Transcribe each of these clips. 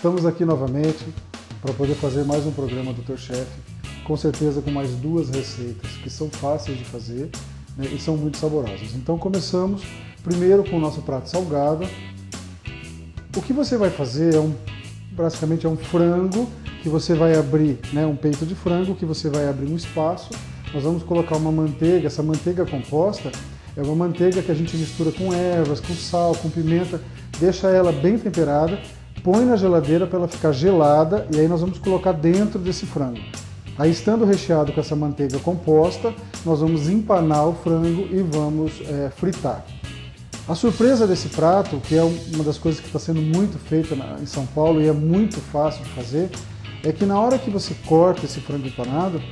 Estamos aqui novamente para poder fazer mais um programa Dr. Chef, com certeza com mais duas receitas que são fáceis de fazer, né, e são muito saborosas. Então começamos primeiro com o nosso prato salgado. O que você vai fazer basicamente é um frango que você vai abrir, né, um peito de frango que você vai abrir um espaço. Nós vamos colocar uma manteiga, essa manteiga composta é uma manteiga que a gente mistura com ervas, com sal, com pimenta, deixa ela bem temperada, põe na geladeira para ela ficar gelada e aí nós vamos colocar dentro desse frango. Aí, estando recheado com essa manteiga composta, nós vamos empanar o frango e vamos fritar. A surpresa desse prato, que é uma das coisas que está sendo muito feita em São Paulo e é muito fácil de fazer, é que na hora que você corta esse frango empanado,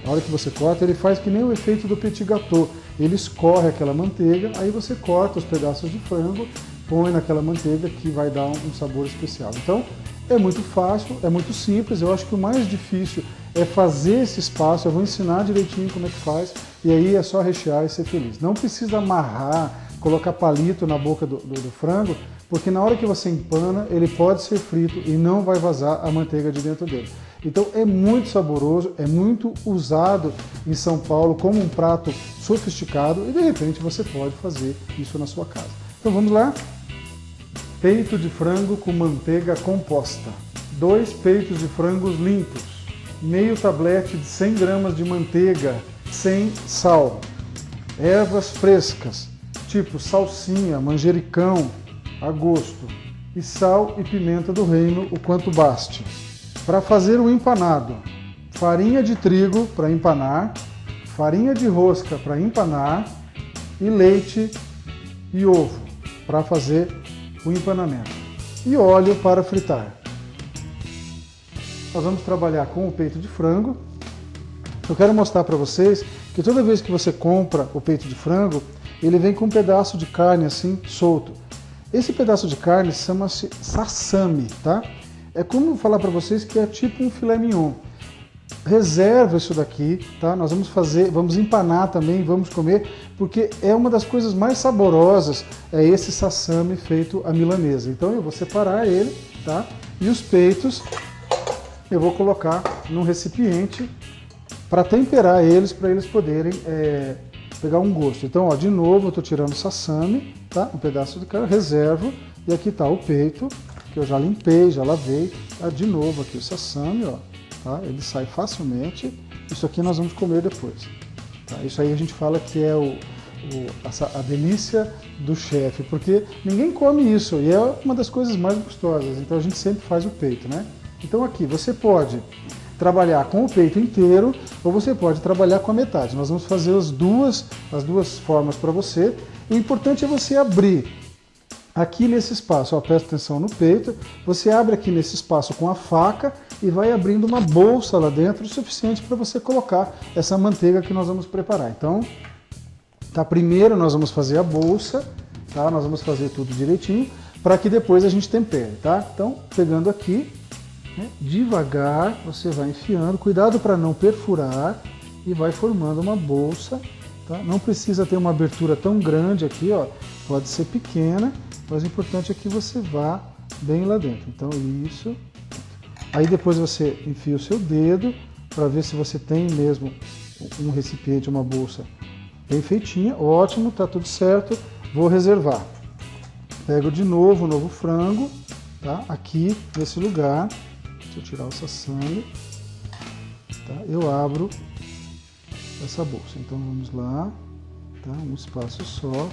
na hora que você corta, ele faz que nem o efeito do petit gâteau. Ele escorre aquela manteiga, aí você corta os pedaços de frango, põe naquela manteiga que vai dar um sabor especial. Então, é muito fácil, é muito simples. Eu acho que o mais difícil é fazer esse espaço. Eu vou ensinar direitinho como é que faz e aí é só rechear e ser feliz. Não precisa amarrar, colocar palito na boca do frango, porque na hora que você empana, ele pode ser frito e não vai vazar a manteiga de dentro dele. Então é muito saboroso, é muito usado em São Paulo como um prato sofisticado e de repente você pode fazer isso na sua casa. Então vamos lá? Peito de frango com manteiga composta. 2 peitos de frangos limpos. Meio tablete de 100 gramas de manteiga sem sal. Ervas frescas, tipo salsinha, manjericão, a gosto. E sal e pimenta do reino, o quanto baste. Para fazer o empanado, farinha de trigo para empanar, farinha de rosca para empanar e leite e ovo para fazer o empanamento. E óleo para fritar. Nós vamos trabalhar com o peito de frango. Eu quero mostrar para vocês que toda vez que você compra o peito de frango, ele vem com um pedaço de carne assim, solto. Esse pedaço de carne chama-se sassami, tá? É como falar para vocês que é tipo um filé mignon. Reserva isso daqui, tá? Nós vamos empanar também, vamos comer, porque é uma das coisas mais saborosas, é esse sassami feito à milanesa. Então eu vou separar ele, tá? E os peitos eu vou colocar num recipiente para temperar eles, para eles poderem pegar um gosto. Então, ó, de novo eu estou tirando o sassami, tá? Um pedaço de carne, reservo, e aqui está o peito, que eu já limpei, já lavei, tá? De novo aqui o sassami, ó, tá? Ele sai facilmente. Isso aqui nós vamos comer depois, tá? Isso aí a gente fala que é a delícia do chefe, porque ninguém come isso e é uma das coisas mais gostosas, então a gente sempre faz o peito, né? Então aqui você pode trabalhar com o peito inteiro ou você pode trabalhar com a metade. Nós vamos fazer as duas formas para você. O importante é você abrir aqui nesse espaço, ó, presta atenção no peito, você abre aqui nesse espaço com a faca e vai abrindo uma bolsa lá dentro, o suficiente para você colocar essa manteiga que nós vamos preparar. Então, tá, primeiro nós vamos fazer a bolsa, tá? Nós vamos fazer tudo direitinho, para que depois a gente tempere, tá? Então, pegando aqui, né, devagar, você vai enfiando, cuidado para não perfurar e vai formando uma bolsa, tá? Não precisa ter uma abertura tão grande aqui, ó, pode ser pequena, mas o importante é que você vá bem lá dentro. Então isso. Aí depois você enfia o seu dedo para ver se você tem mesmo um recipiente, uma bolsa bem feitinha. Ótimo, tá tudo certo. Vou reservar. Pego de novo o novo frango, tá? Aqui nesse lugar. Deixa eu tirar o sassami. Tá? Eu abro essa bolsa. Então vamos lá. Tá? Um espaço só.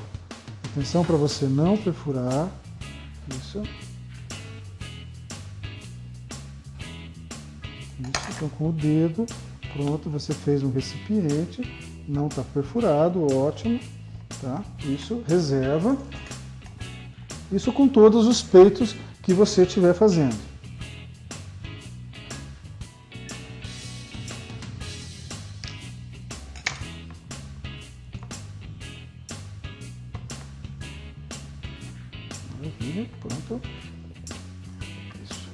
Atenção para você não perfurar. Isso. Então com o dedo, pronto, você fez um recipiente, não está perfurado, ótimo. Tá? Isso, reserva. Isso com todos os peitos que você estiver fazendo. Pronto. Isso.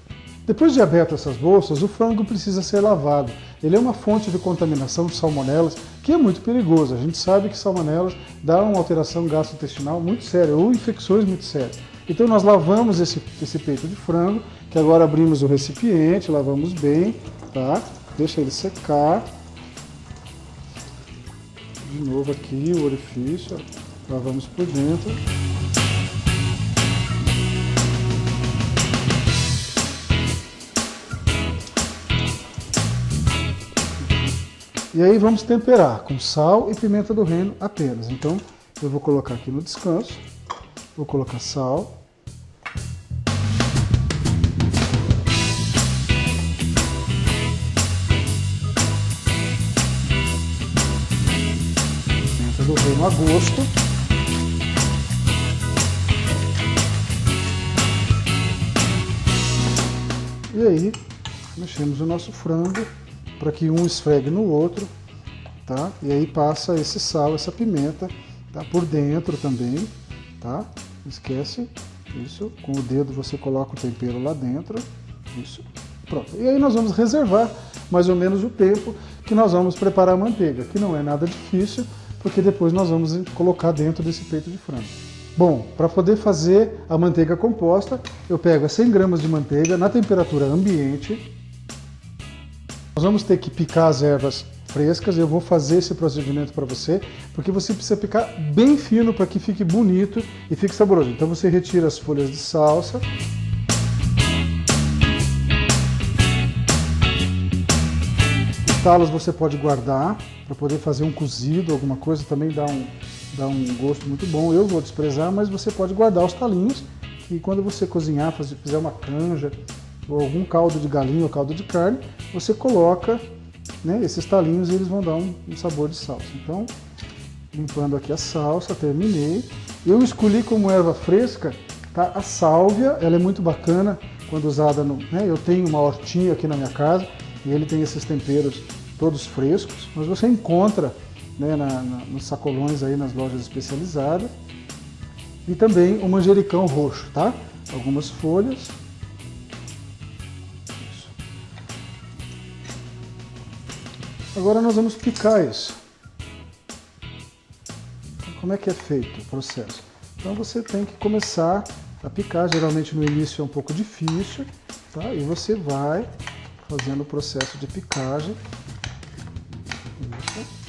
Depois de aberto essas bolsas, o frango precisa ser lavado. Ele é uma fonte de contaminação de salmonelas, que é muito perigoso. A gente sabe que salmonelas dá uma alteração gastrointestinal muito séria, ou infecções muito sérias. Então nós lavamos esse peito de frango, que agora abrimos o recipiente, lavamos bem, tá? Deixa ele secar. De novo aqui o orifício, lavamos por dentro. E aí vamos temperar com sal e pimenta do reino apenas. Então eu vou colocar aqui no descanso, vou colocar sal. Pimenta do reino a gosto. E aí mexemos o nosso frango para que um esfregue no outro, tá? E aí passa esse sal, essa pimenta, tá? Por dentro também, tá? Não esquece, isso, com o dedo você coloca o tempero lá dentro, isso, pronto. E aí nós vamos reservar mais ou menos o tempo que nós vamos preparar a manteiga, que não é nada difícil, porque depois nós vamos colocar dentro desse peito de frango. Bom, para poder fazer a manteiga composta, eu pego 100 gramas de manteiga na temperatura ambiente. Nós vamos ter que picar as ervas frescas, eu vou fazer esse procedimento para você, porque você precisa picar bem fino para que fique bonito e fique saboroso. Então você retira as folhas de salsa. Os talos você pode guardar para poder fazer um cozido, alguma coisa, também dá um gosto muito bom. Eu vou desprezar, mas você pode guardar os talinhos, que quando você cozinhar, fizer uma canja, ou algum caldo de galinha ou caldo de carne, você coloca, né, esses talinhos e eles vão dar um sabor de salsa. Então, limpando aqui a salsa, terminei. Eu escolhi como erva fresca, tá, a sálvia, ela é muito bacana quando usada no... né, eu tenho uma hortinha aqui na minha casa e ele tem esses temperos todos frescos, mas você encontra, né, nos sacolões aí nas lojas especializadas. E também o manjericão roxo, tá? Algumas folhas. Agora nós vamos picar isso. Como é que é feito o processo? Então você tem que começar a picar, geralmente no início é um pouco difícil, tá? E você vai fazendo o processo de picagem. Isso.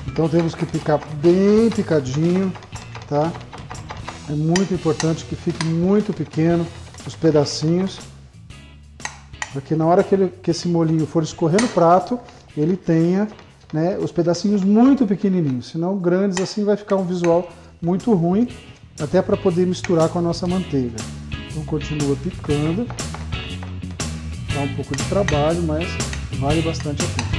Então temos que picar bem picadinho, tá? É muito importante que fique muito pequeno os pedacinhos, porque na hora que esse molhinho for escorrer no prato, ele tenha, né, os pedacinhos muito pequenininhos, senão grandes assim vai ficar um visual muito ruim, até para poder misturar com a nossa manteiga. Então continua picando, dá um pouco de trabalho, mas vale bastante a pena.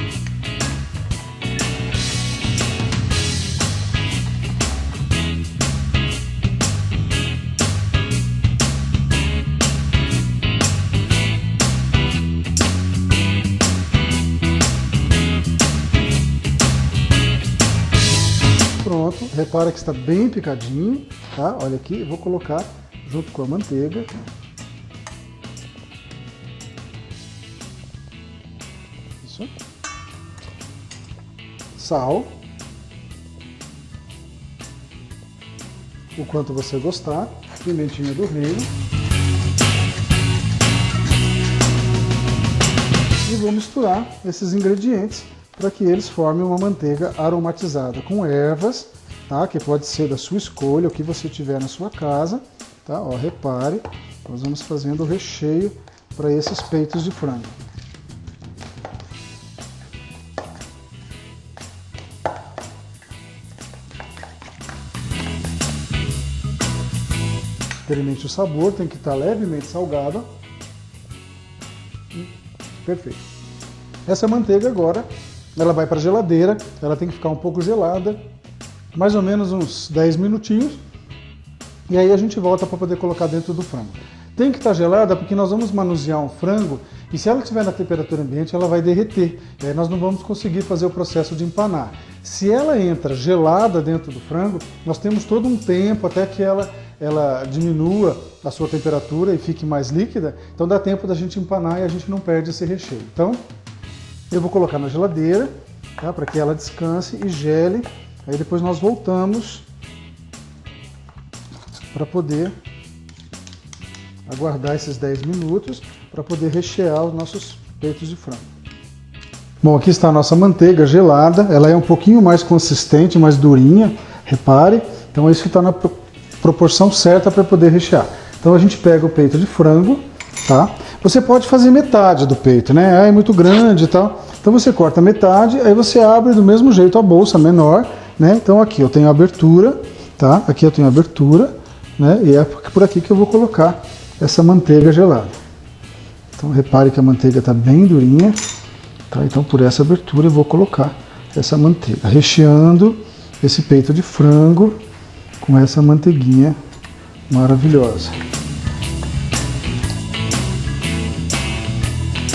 Pronto, repara que está bem picadinho, tá? Olha aqui, eu vou colocar junto com a manteiga. Isso. Sal. O quanto você gostar. Pimentinha do reino. E vou misturar esses ingredientes para que eles formem uma manteiga aromatizada com ervas, tá? Que pode ser da sua escolha, o que você tiver na sua casa, tá? Ó, repare, nós vamos fazendo o recheio para esses peitos de frango. Experimente o sabor, tem que estar levemente salgado. Perfeito. Essa manteiga agora, ela vai para a geladeira, ela tem que ficar um pouco gelada, mais ou menos uns 10 minutinhos, e aí a gente volta para poder colocar dentro do frango. Tem que estar gelada porque nós vamos manusear um frango e se ela estiver na temperatura ambiente ela vai derreter, e aí nós não vamos conseguir fazer o processo de empanar. Se ela entra gelada dentro do frango, nós temos todo um tempo até que ela diminua a sua temperatura e fique mais líquida, então dá tempo da gente empanar e a gente não perde esse recheio. Então eu vou colocar na geladeira, tá, para que ela descanse e gele, aí depois nós voltamos para poder aguardar esses 10 minutos para poder rechear os nossos peitos de frango. Bom, aqui está a nossa manteiga gelada, ela é um pouquinho mais consistente, mais durinha, repare, então isso está na proporção certa para poder rechear. Então a gente pega o peito de frango, tá? Você pode fazer metade do peito, né? É muito grande e tal. Então você corta metade, aí você abre do mesmo jeito a bolsa menor, né? Então aqui eu tenho a abertura, tá? Aqui eu tenho a abertura, né? E é por aqui que eu vou colocar essa manteiga gelada. Então repare que a manteiga está bem durinha, tá? Então por essa abertura eu vou colocar essa manteiga, recheando esse peito de frango com essa manteiguinha maravilhosa.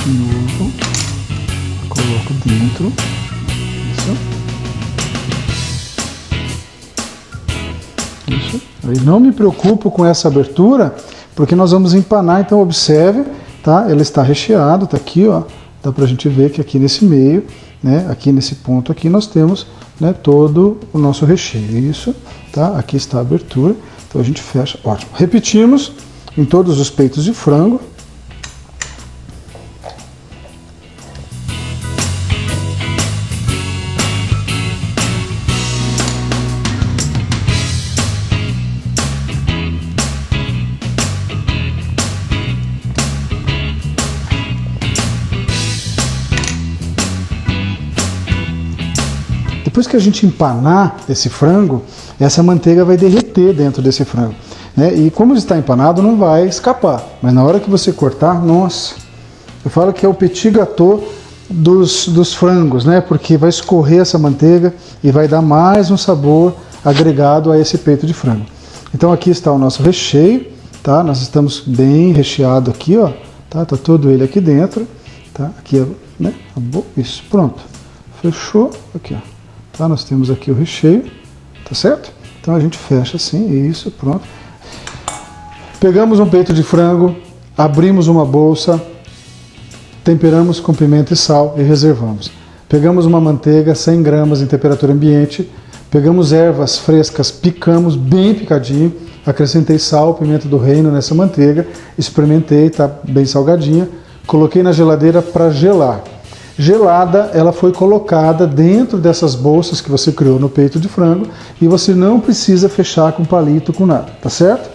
De novo, coloco dentro. Isso. Aí não me preocupo com essa abertura, porque nós vamos empanar, então observe, tá? Ela está recheada, tá aqui, ó. Dá pra gente ver que aqui nesse meio, né? Aqui nesse ponto aqui nós temos, né, todo o nosso recheio. Isso, tá? Aqui está a abertura. Então a gente fecha, ótimo. Repetimos em todos os peitos de frango. Depois que a gente empanar esse frango, essa manteiga vai derreter dentro desse frango, né? E como ele está empanado, não vai escapar. Mas na hora que você cortar, nossa, eu falo que é o petit gâteau dos frangos, né? Porque vai escorrer essa manteiga e vai dar mais um sabor agregado a esse peito de frango. Então aqui está o nosso recheio, tá? Nós estamos bem recheado aqui, ó, tá? Tá todo ele aqui dentro, tá? Aqui, né? Isso, pronto. Fechou, aqui, ó. Tá? Nós temos aqui o recheio, tá certo? Então a gente fecha assim, isso, pronto. Pegamos um peito de frango, abrimos uma bolsa, temperamos com pimenta e sal e reservamos. Pegamos uma manteiga, 100 gramas em temperatura ambiente, pegamos ervas frescas, picamos bem picadinho, acrescentei sal, pimenta do reino nessa manteiga, experimentei, tá bem salgadinha, coloquei na geladeira para gelar. Gelada, ela foi colocada dentro dessas bolsas que você criou no peito de frango e você não precisa fechar com palito, com nada, tá certo?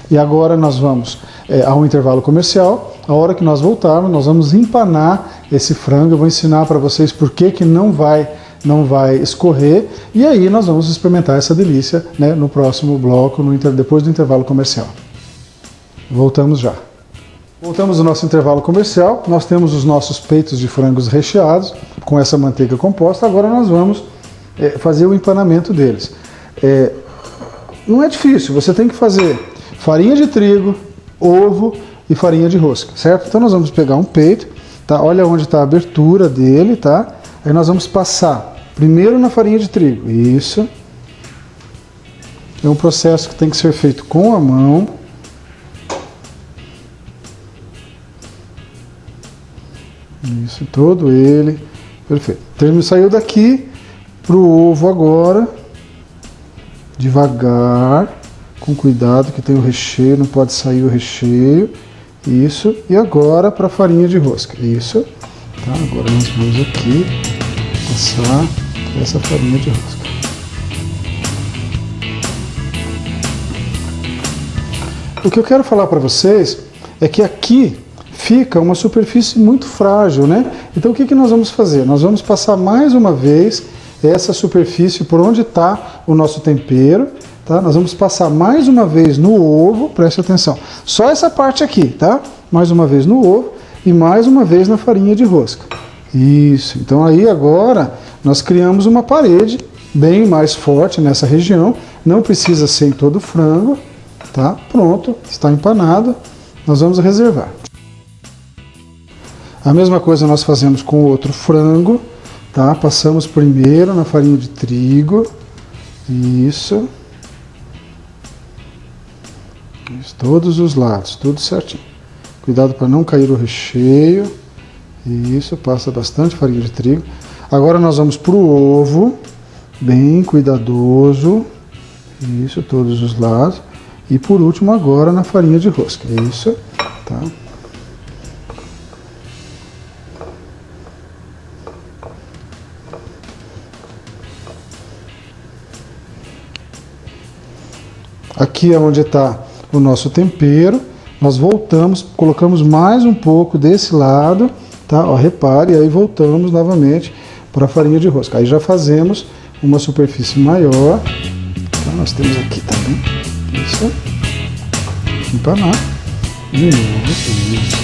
E agora nós vamos a um intervalo comercial. A hora que nós voltarmos, nós vamos empanar esse frango. Eu vou ensinar para vocês por que não vai escorrer. E aí nós vamos experimentar essa delícia, né, no próximo bloco, depois do intervalo comercial. Voltamos já. Voltamos ao nosso intervalo comercial. Nós temos os nossos peitos de frangos recheados com essa manteiga composta. Agora nós vamos fazer o empanamento deles. Não é difícil, você tem que fazer farinha de trigo, ovo e farinha de rosca, certo? Então nós vamos pegar um peito, tá? Olha onde está a abertura dele, tá? Aí nós vamos passar primeiro na farinha de trigo, isso. É um processo que tem que ser feito com a mão. Isso, todo ele, perfeito. Saiu daqui para o ovo agora, devagar, com cuidado que tem o recheio, não pode sair o recheio, isso, e agora para a farinha de rosca, isso, tá? Agora nós vamos aqui passar essa farinha de rosca. O que eu quero falar para vocês é que aqui fica uma superfície muito frágil, né? Então o que nós vamos fazer? Nós vamos passar mais uma vez essa superfície por onde está o nosso tempero, tá? Nós vamos passar mais uma vez no ovo, preste atenção, só essa parte aqui, tá? Mais uma vez no ovo e mais uma vez na farinha de rosca. Isso, então aí agora nós criamos uma parede, bem mais forte nessa região, não precisa ser em todo o frango, tá? Pronto, está empanado, nós vamos reservar. A mesma coisa nós fazemos com o outro frango, tá? Passamos primeiro na farinha de trigo, isso, todos os lados, tudo certinho. Cuidado para não cair o recheio, isso, passa bastante farinha de trigo. Agora nós vamos para o ovo, bem cuidadoso, isso, todos os lados. E por último agora na farinha de rosca, isso, tá? Aqui é onde está o nosso tempero, nós voltamos, colocamos mais um pouco desse lado, tá? Ó, repare, aí voltamos novamente para a farinha de rosca. Aí já fazemos uma superfície maior, então nós temos aqui também, isso, empanar, de novo, isso.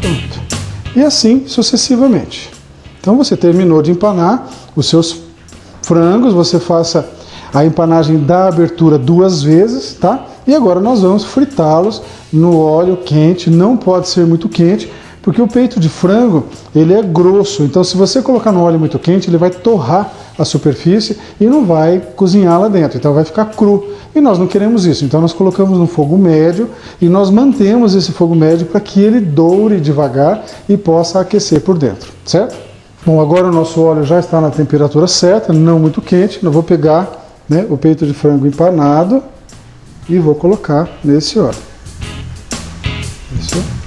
Pronto. E assim sucessivamente. Então você terminou de empanar os seus frangos, você faça a empanagem da abertura 2 vezes, tá? E agora nós vamos fritá-los no óleo quente, não pode ser muito quente, porque o peito de frango, ele é grosso, então se você colocar no óleo muito quente, ele vai torrar a superfície e não vai cozinhar lá dentro, então vai ficar cru. E nós não queremos isso, então nós colocamos no fogo médio e nós mantemos esse fogo médio para que ele doure devagar e possa aquecer por dentro, certo? Bom, agora o nosso óleo já está na temperatura certa, não muito quente. Eu vou pegar, né, o peito de frango empanado e vou colocar nesse óleo. Isso.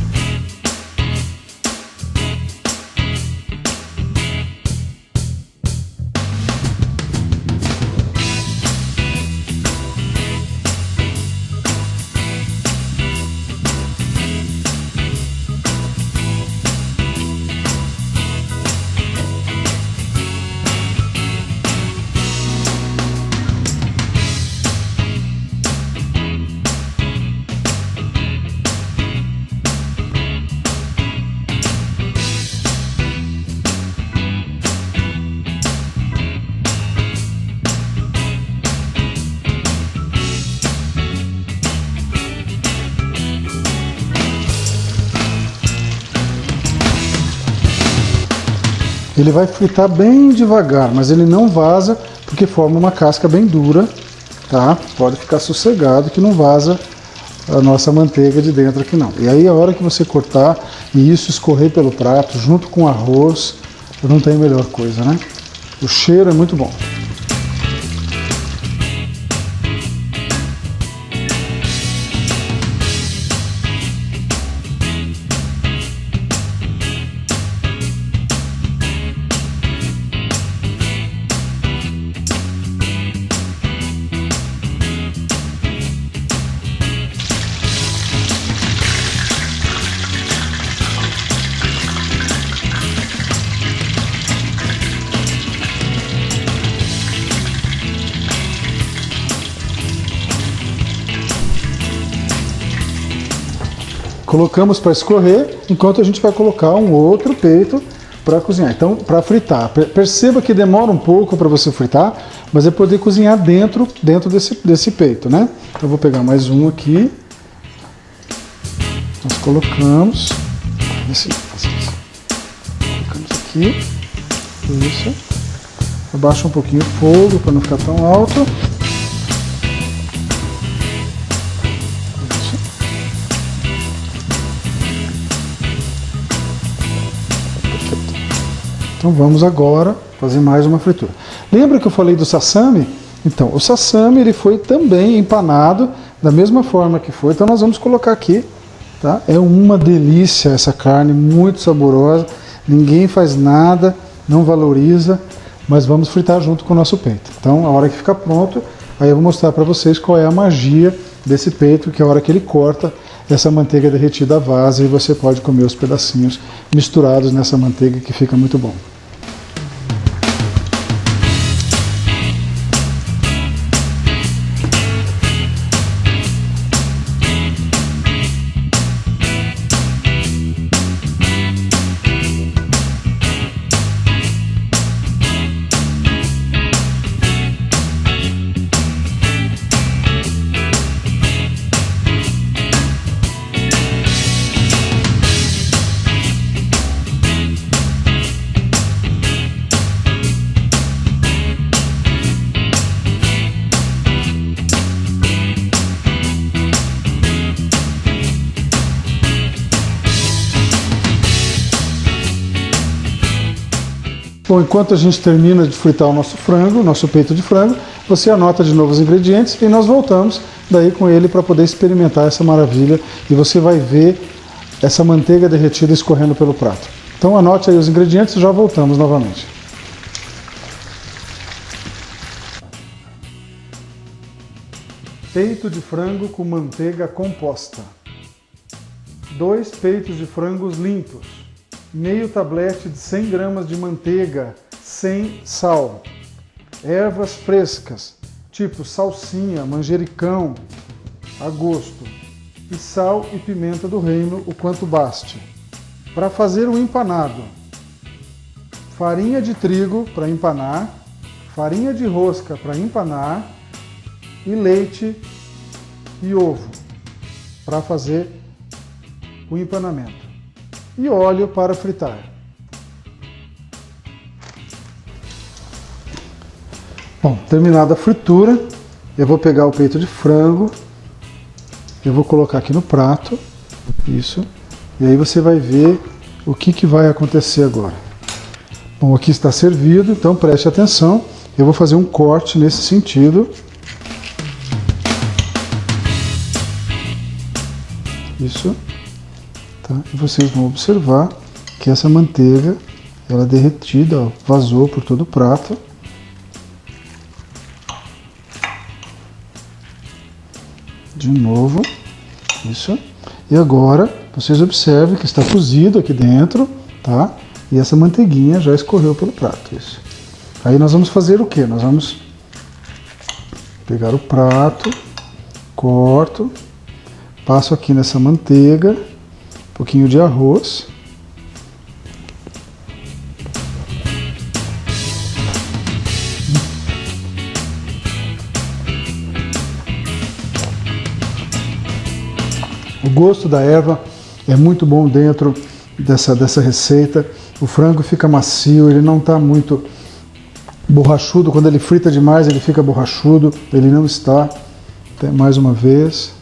Ele vai fritar bem devagar, mas ele não vaza porque forma uma casca bem dura, tá? Pode ficar sossegado que não vaza a nossa manteiga de dentro aqui não. E aí a hora que você cortar e isso escorrer pelo prato junto com o arroz, não tem melhor coisa, né? O cheiro é muito bom. Colocamos para escorrer, enquanto a gente vai colocar um outro peito para cozinhar. Então, para fritar, perceba que demora um pouco para você fritar, mas é poder cozinhar dentro desse peito, né? Então, eu vou pegar mais um aqui. Nós colocamos aqui, isso. Abaixa um pouquinho o fogo para não ficar tão alto. Então vamos agora fazer mais uma fritura. Lembra que eu falei do sassami? Então, o sassami ele foi também empanado da mesma forma que foi. Então nós vamos colocar aqui, tá? É uma delícia essa carne, muito saborosa. Ninguém faz nada, não valoriza, mas vamos fritar junto com o nosso peito. Então, a hora que ficar pronto, aí eu vou mostrar para vocês qual é a magia desse peito, que é a hora que ele corta, essa manteiga derretida vaza e você pode comer os pedacinhos misturados nessa manteiga que fica muito bom. Bom, enquanto a gente termina de fritar o nosso frango, nosso peito de frango, você anota de novo os ingredientes e nós voltamos daí com ele para poder experimentar essa maravilha e você vai ver essa manteiga derretida escorrendo pelo prato. Então anote aí os ingredientes e já voltamos novamente. Peito de frango com manteiga composta. 2 peitos de frangos limpos. Meio tablete de 100 gramas de manteiga sem sal. Ervas frescas, tipo salsinha, manjericão, a gosto. E sal e pimenta do reino, o quanto baste. Para fazer o empanado: farinha de trigo para empanar, farinha de rosca para empanar e leite e ovo para fazer o empanamento. E óleo para fritar. Bom, terminada a fritura, eu vou pegar o peito de frango, eu vou colocar aqui no prato, isso, e aí você vai ver o que vai acontecer agora. Bom, aqui está servido, então preste atenção, eu vou fazer um corte nesse sentido. Isso, tá? E vocês vão observar que essa manteiga, ela derretida, ó, vazou por todo o prato. De novo, isso. E agora, vocês observem que está cozido aqui dentro, tá? E essa manteiguinha já escorreu pelo prato, isso. Aí nós vamos fazer o quê? Nós vamos pegar o prato, corto, passo aqui nessa manteiga, um pouquinho de arroz. O gosto da erva é muito bom dentro dessa receita. O frango fica macio, ele não está muito borrachudo. Quando ele frita demais, ele fica borrachudo. Ele não está. Até mais uma vez.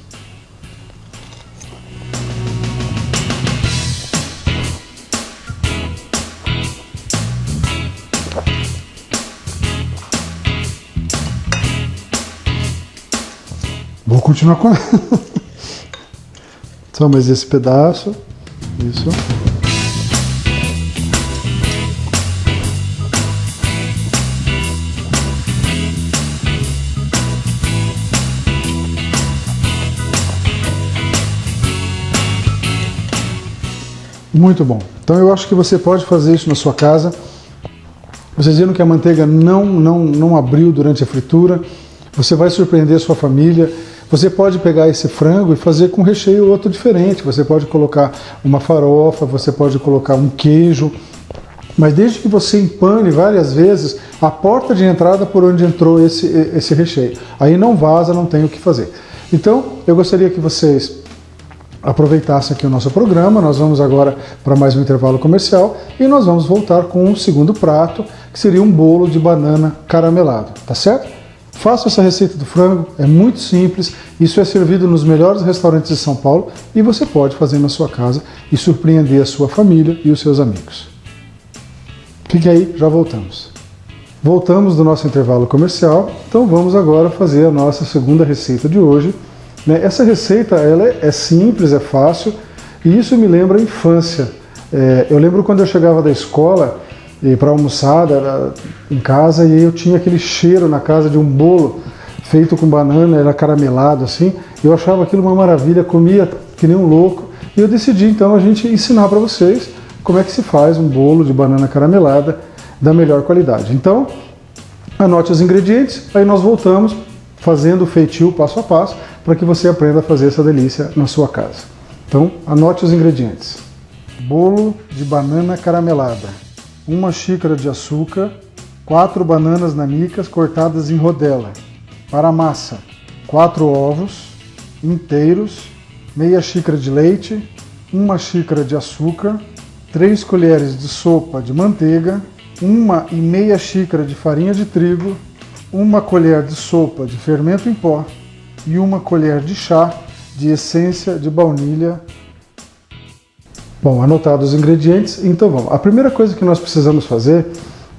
Vou continuar com só mais esse pedaço. Isso. Muito bom. Então eu acho que você pode fazer isso na sua casa. Vocês viram que a manteiga não abriu durante a fritura. Você vai surpreender a sua família. Você pode pegar esse frango e fazer com recheio outro diferente. Você pode colocar uma farofa, você pode colocar um queijo. Mas desde que você empane várias vezes a porta de entrada por onde entrou esse recheio. Aí não vaza, não tem o que fazer. Então, eu gostaria que vocês aproveitassem aqui o nosso programa. Nós vamos agora para mais um intervalo comercial e nós vamos voltar com um segundo prato, que seria um bolo de banana caramelado, tá certo? Faça essa receita do frango, é muito simples, isso é servido nos melhores restaurantes de São Paulo e você pode fazer na sua casa e surpreender a sua família e os seus amigos. Fique aí, já voltamos. Voltamos do nosso intervalo comercial, então vamos agora fazer a nossa segunda receita de hoje. Essa receita ela é simples, é fácil e isso me lembra a infância. Eu lembro quando eu chegava da escola e para almoçar em casa e eu tinha aquele cheiro na casa de um bolo feito com banana, era caramelado assim, eu achava aquilo uma maravilha, comia que nem um louco e eu decidi então a gente ensinar para vocês como é que se faz um bolo de banana caramelada da melhor qualidade. Então, anote os ingredientes, aí nós voltamos fazendo o feitio passo a passo para que você aprenda a fazer essa delícia na sua casa. Então, anote os ingredientes. Bolo de banana caramelada. 1 xícara de açúcar, 4 bananas nanicas cortadas em rodela. Para a massa, 4 ovos inteiros, meia xícara de leite, 1 xícara de açúcar, 3 colheres de sopa de manteiga, 1,5 xícara de farinha de trigo, 1 colher de sopa de fermento em pó e 1 colher de chá de essência de baunilha. Bom, anotados os ingredientes, então vamos. A primeira coisa que nós precisamos fazer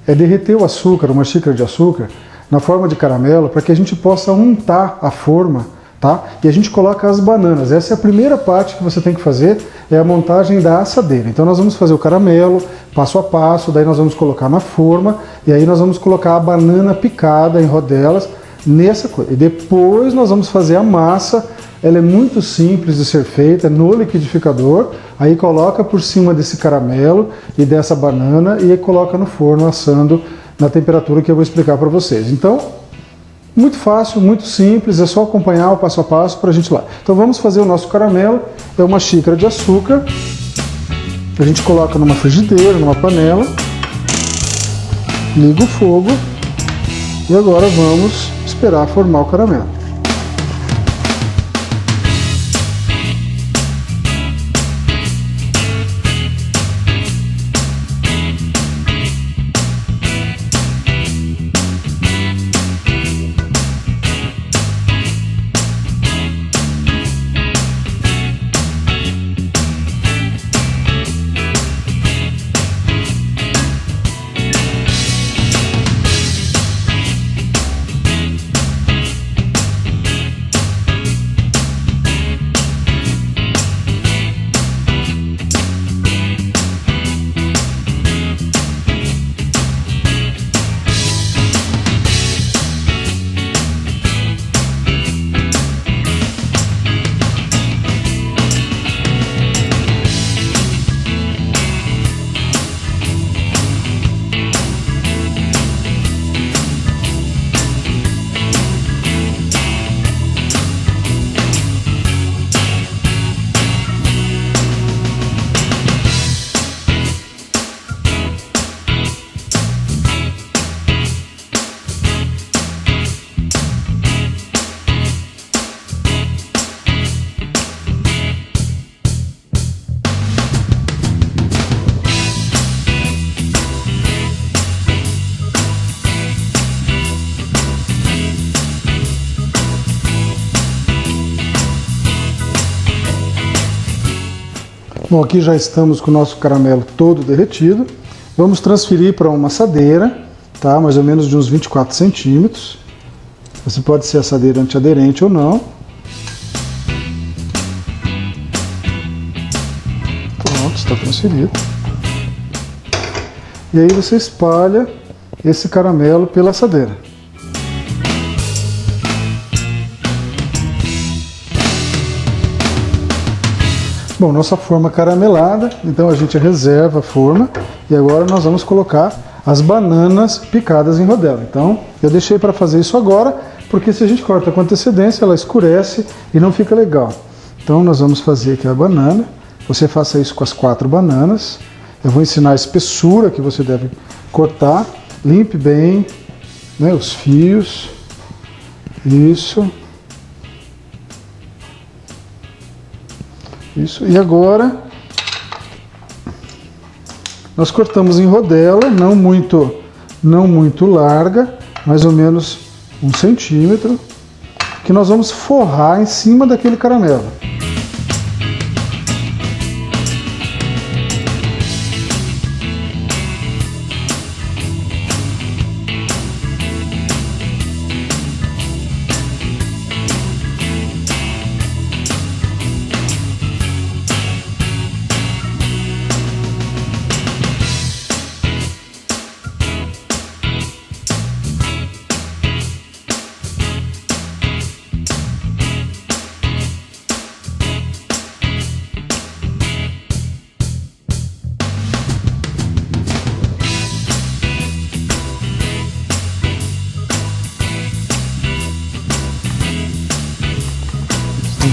é derreter o açúcar, uma xícara de açúcar, na forma de caramelo, para que a gente possa untar a forma, tá? E a gente coloca as bananas. Essa é a primeira parte que você tem que fazer, é a montagem da assadeira. Então nós vamos fazer o caramelo, passo a passo, daí nós vamos colocar na forma, e aí nós vamos colocar a banana picada em rodelas nessa coisa. E depois nós vamos fazer a massa. Ela é muito simples de ser feita no liquidificador, aí coloca por cima desse caramelo e dessa banana e aí coloca no forno assando na temperatura que eu vou explicar para vocês. Então, muito fácil, muito simples, é só acompanhar o passo a passo para a gente ir lá. Então vamos fazer o nosso caramelo, é uma xícara de açúcar, a gente coloca numa frigideira, numa panela, liga o fogo e agora vamos esperar formar o caramelo. Bom, aqui já estamos com o nosso caramelo todo derretido. Vamos transferir para uma assadeira, tá? Mais ou menos de uns 24 centímetros. Você pode ser assadeira antiaderente ou não. Pronto, está transferido. E aí você espalha esse caramelo pela assadeira. Bom, nossa forma caramelada, então a gente reserva a forma e agora nós vamos colocar as bananas picadas em rodela. Então, eu deixei para fazer isso agora, porque se a gente corta com antecedência, ela escurece e não fica legal. Então, nós vamos fazer aqui a banana. Você faça isso com as 4 bananas. Eu vou ensinar a espessura que você deve cortar. Limpe bem, né, os fios. Isso. Isso, e agora nós cortamos em rodela, não muito larga, mais ou menos 1 centímetro, que nós vamos forrar em cima daquele caramelo.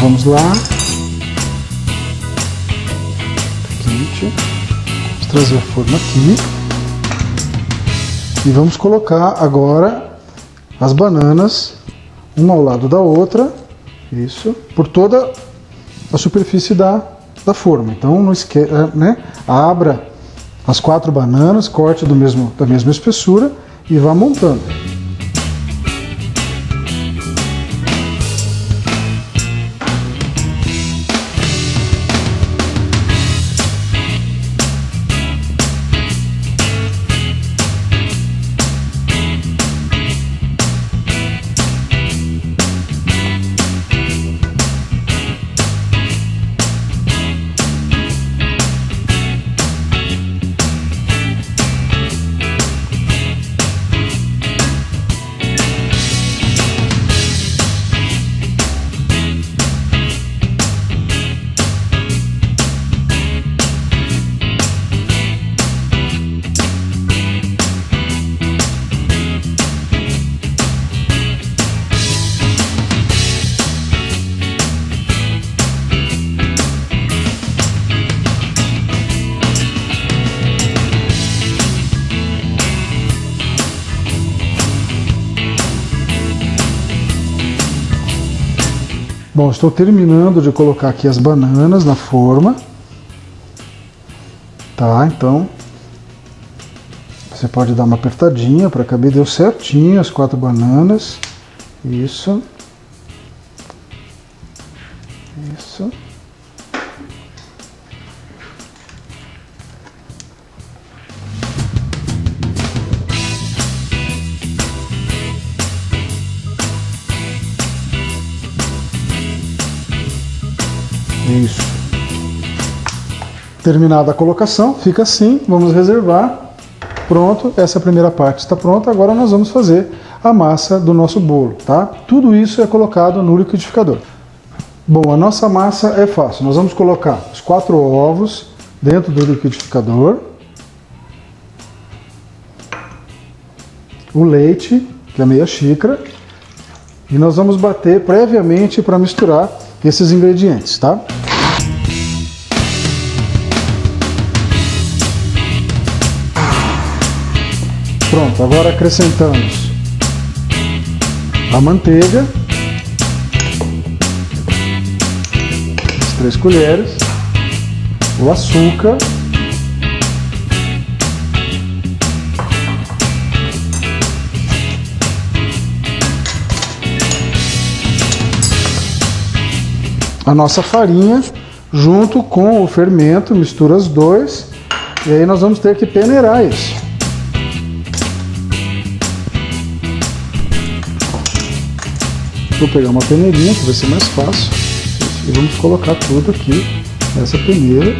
Vamos lá. Quente. Vamos trazer a forma aqui. E vamos colocar agora as bananas, uma ao lado da outra. Isso. Por toda a superfície da forma. Então não esquece, né? Abra as 4 bananas, corte da mesma espessura e vá montando. Bom, estou terminando de colocar aqui as bananas na forma. Tá, então você pode dar uma apertadinha para caber, deu certinho as 4 bananas. Isso. Isso. Isso. Terminada a colocação, fica assim, vamos reservar. Pronto, essa primeira parte está pronta, agora nós vamos fazer a massa do nosso bolo, tá? Tudo isso é colocado no liquidificador. Bom, a nossa massa é fácil, nós vamos colocar os 4 ovos dentro do liquidificador, o leite, que é meia xícara, e nós vamos bater previamente para misturar esses ingredientes, tá? Pronto, agora acrescentamos a manteiga, as 3 colheres, o açúcar, a nossa farinha junto com o fermento, mistura os dois, e aí nós vamos ter que peneirar isso. Vou pegar uma peneirinha que vai ser mais fácil e vamos colocar tudo aqui nessa peneira.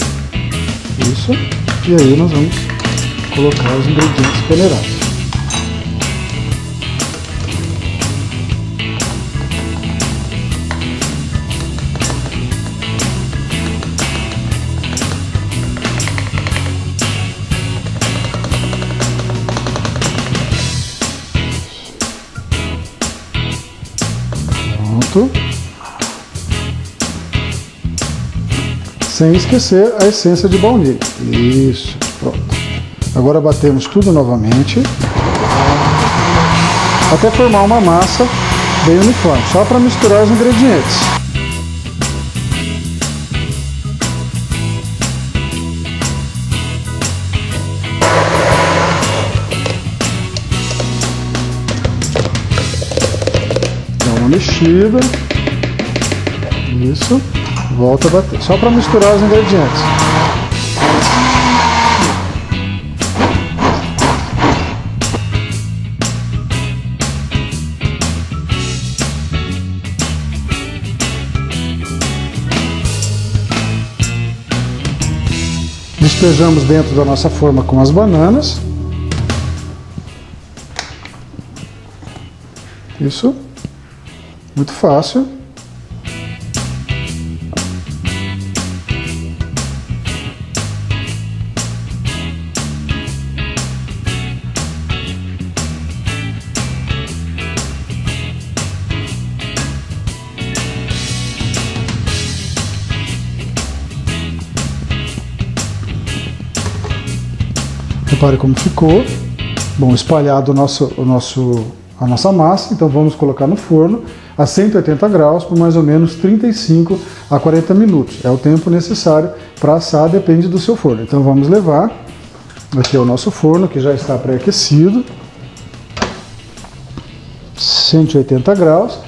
Isso. E aí nós vamos colocar os ingredientes peneirados. Sem esquecer a essência de baunilha. Isso, pronto. Agora batemos tudo novamente até formar uma massa bem uniforme, só para misturar os ingredientes. Dá uma mexida. Isso. Volta a bater, só para misturar os ingredientes. Despejamos dentro da nossa forma com as bananas. Isso. Muito fácil. Repare como ficou. Bom, espalhado a nossa massa, então vamos colocar no forno a 180 graus por mais ou menos 35 a 40 minutos. É o tempo necessário para assar, depende do seu forno. Então vamos levar, aqui é o nosso forno que já está pré-aquecido, 180 graus.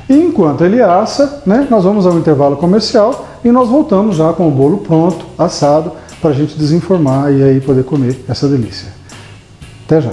E enquanto ele assa, né, nós vamos ao intervalo comercial e nós voltamos já com o bolo pronto, assado, para a gente desenformar e aí poder comer essa delícia. Até já!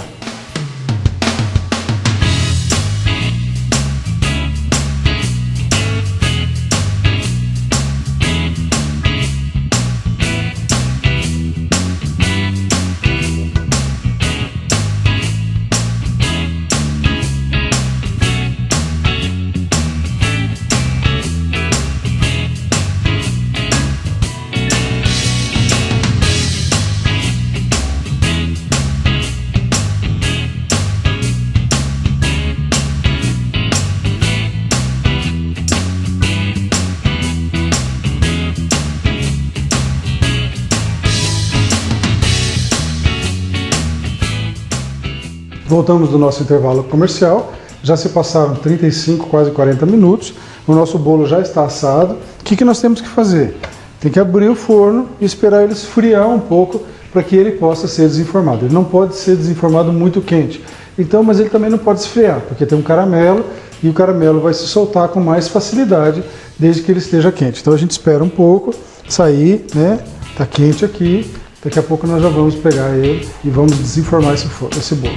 Voltamos do nosso intervalo comercial Já se passaram 35, quase 40 minutos. O nosso bolo já está assado. O que nós temos que fazer? Tem que abrir o forno e esperar ele esfriar um pouco para que ele possa ser desenformado. Ele não pode ser desenformado muito quente. Então, mas ele também não pode esfriar, porque tem um caramelo e o caramelo vai se soltar com mais facilidade desde que ele esteja quente. Então a gente espera um pouco sair, né? Tá quente aqui. Daqui a pouco nós já vamos pegar ele e vamos desenformar esse bolo.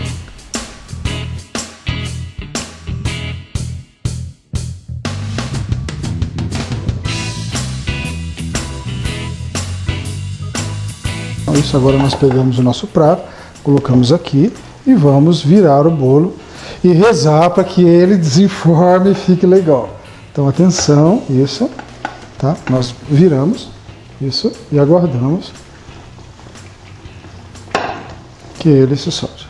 Então, isso, agora nós pegamos o nosso prato, colocamos aqui e vamos virar o bolo e rezar para que ele desenforme e fique legal. Então atenção, isso, tá? Nós viramos, isso, e aguardamos que ele se solte.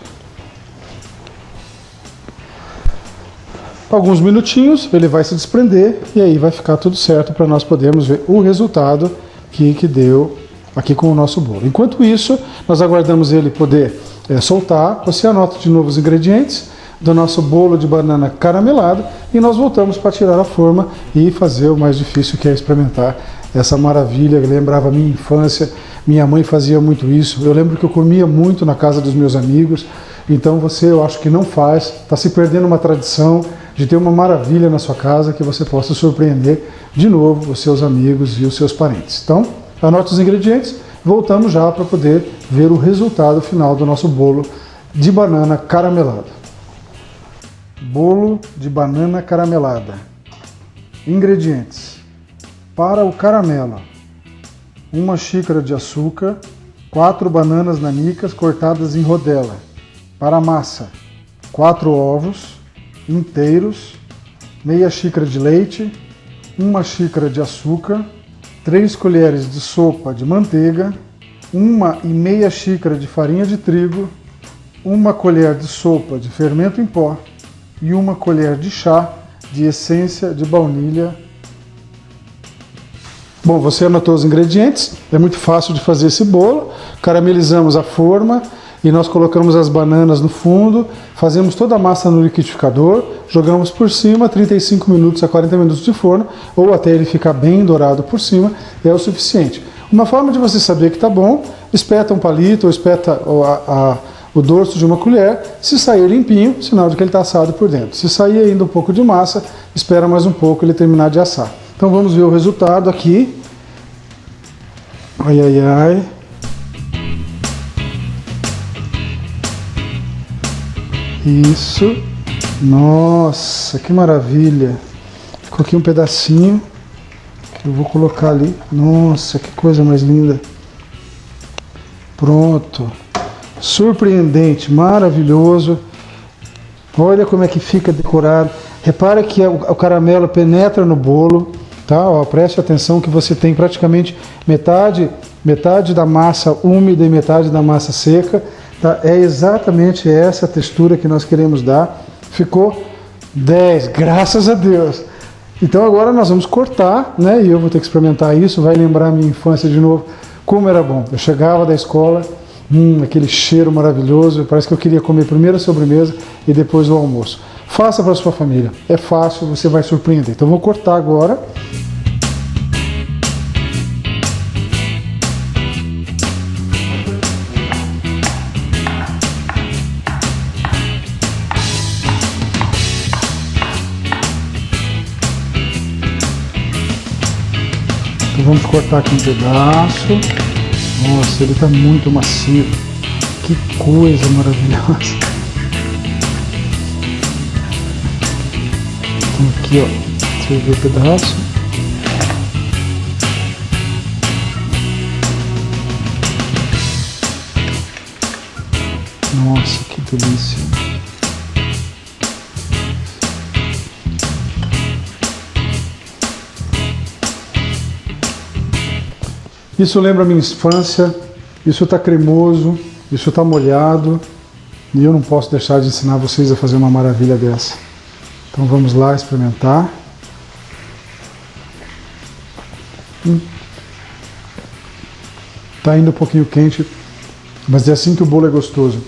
Alguns minutinhos ele vai se desprender e aí vai ficar tudo certo para nós podermos ver o resultado que deu aqui com o nosso bolo. Enquanto isso, nós aguardamos ele poder soltar. Você anota de novo os ingredientes do nosso bolo de banana caramelado e nós voltamos para tirar a forma e fazer o mais difícil, que é experimentar essa maravilha que lembrava a minha infância. Minha mãe fazia muito isso. Eu lembro que eu comia muito na casa dos meus amigos. Então você, eu acho que não faz, está se perdendo uma tradição de ter uma maravilha na sua casa que você possa surpreender de novo os seus amigos e os seus parentes. Então, anote os ingredientes, voltamos já para poder ver o resultado final do nosso bolo de banana caramelada. Bolo de banana caramelada. Ingredientes: para o caramelo, 1 xícara de açúcar, 4 bananas nanicas cortadas em rodela. Para a massa, 4 ovos inteiros, meia xícara de leite, 1 xícara de açúcar, 3 colheres de sopa de manteiga, 1,5 xícara de farinha de trigo, 1 colher de sopa de fermento em pó e 1 colher de chá de essência de baunilha. Bom, você anotou os ingredientes, é muito fácil de fazer esse bolo. Caramelizamos a forma e nós colocamos as bananas no fundo, fazemos toda a massa no liquidificador, jogamos por cima, 35 minutos a 40 minutos de forno, ou até ele ficar bem dourado por cima, é o suficiente. Uma forma de você saber que está bom, espeta um palito ou espeta o dorso de uma colher. Se sair limpinho, sinal de que ele está assado por dentro. Se sair ainda um pouco de massa, espera mais um pouco ele terminar de assar. Então vamos ver o resultado aqui. Ai, ai, ai. Isso. Nossa, que maravilha. Ficou aqui um pedacinho que eu vou colocar ali. Nossa, que coisa mais linda. Pronto. Surpreendente, maravilhoso. Olha como é que fica decorado. Repara que o caramelo penetra no bolo, tá? Ó, preste atenção que você tem praticamente metade da massa úmida e metade da massa seca. Tá? É exatamente essa textura que nós queremos dar. Ficou 10, graças a Deus. Então agora nós vamos cortar, né? E eu vou ter que experimentar isso. Vai lembrar a minha infância de novo. Como era bom. Eu chegava da escola, aquele cheiro maravilhoso. Parece que eu queria comer primeiro a sobremesa e depois o almoço. Faça para sua família. É fácil, você vai surpreender. Então vou cortar agora. Então vamos cortar aqui um pedaço. Nossa, ele está muito macio. Que coisa maravilhosa. Então aqui, ó, você vê o pedaço. Nossa, que delícia. Isso lembra a minha infância, isso está cremoso, isso está molhado e eu não posso deixar de ensinar vocês a fazer uma maravilha dessa. Então vamos lá experimentar. Está ainda um pouquinho quente, mas é assim que o bolo é gostoso.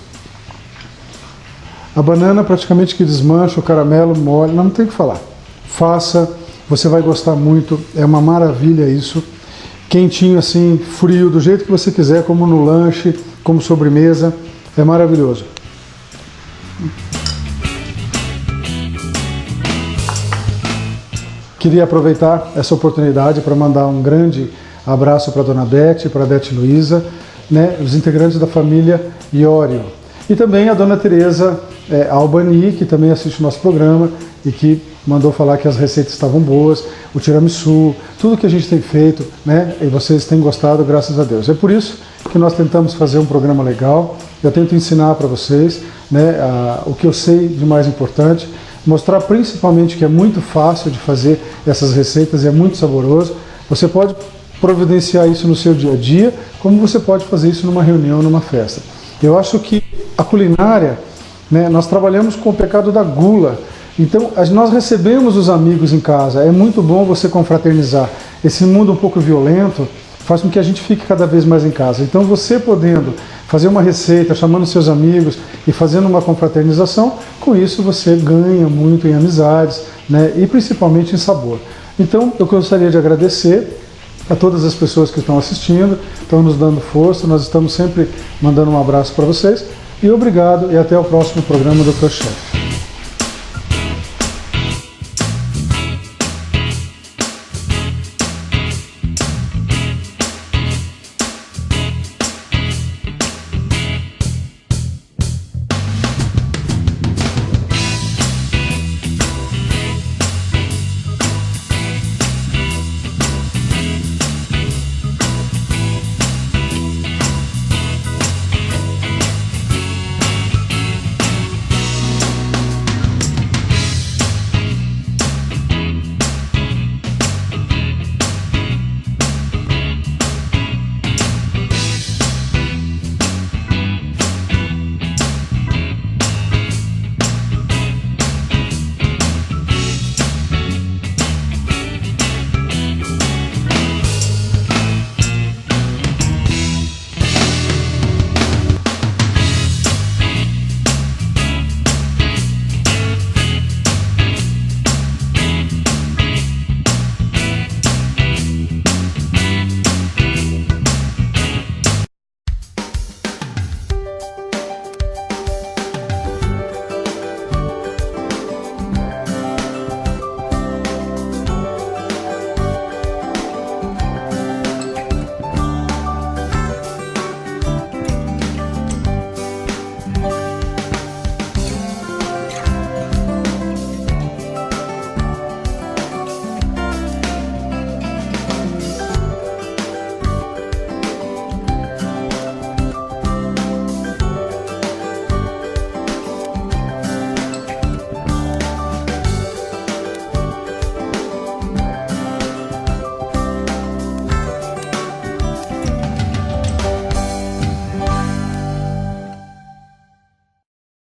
A banana praticamente que desmancha, o caramelo mole, não tem o que falar. Faça, você vai gostar muito, é uma maravilha isso. Quentinho assim, frio, do jeito que você quiser, como no lanche, como sobremesa, é maravilhoso. Queria aproveitar essa oportunidade para mandar um grande abraço para a Dona Dete, para a Dete Luiza, né, os integrantes da família Iorio. E também a Dona Tereza Albani, que também assiste o nosso programa e que mandou falar que as receitas estavam boas, o tiramisu, tudo que a gente tem feito, né, e vocês têm gostado, graças a Deus. É por isso que nós tentamos fazer um programa legal. Eu tento ensinar para vocês, né, o que eu sei de mais importante, mostrar principalmente que é muito fácil de fazer essas receitas e é muito saboroso. Você pode providenciar isso no seu dia a dia, como você pode fazer isso numa reunião, numa festa. Eu acho que a culinária, né, nós trabalhamos com o pecado da gula. Então, nós recebemos os amigos em casa. É muito bom você confraternizar. Esse mundo um pouco violento faz com que a gente fique cada vez mais em casa. Então, você podendo fazer uma receita, chamando seus amigos e fazendo uma confraternização, com isso você ganha muito em amizades, né, e principalmente em sabor. Então, eu gostaria de agradecer a todas as pessoas que estão assistindo, estão nos dando força, nós estamos sempre mandando um abraço para vocês. E obrigado e até o próximo programa Dr. Chef.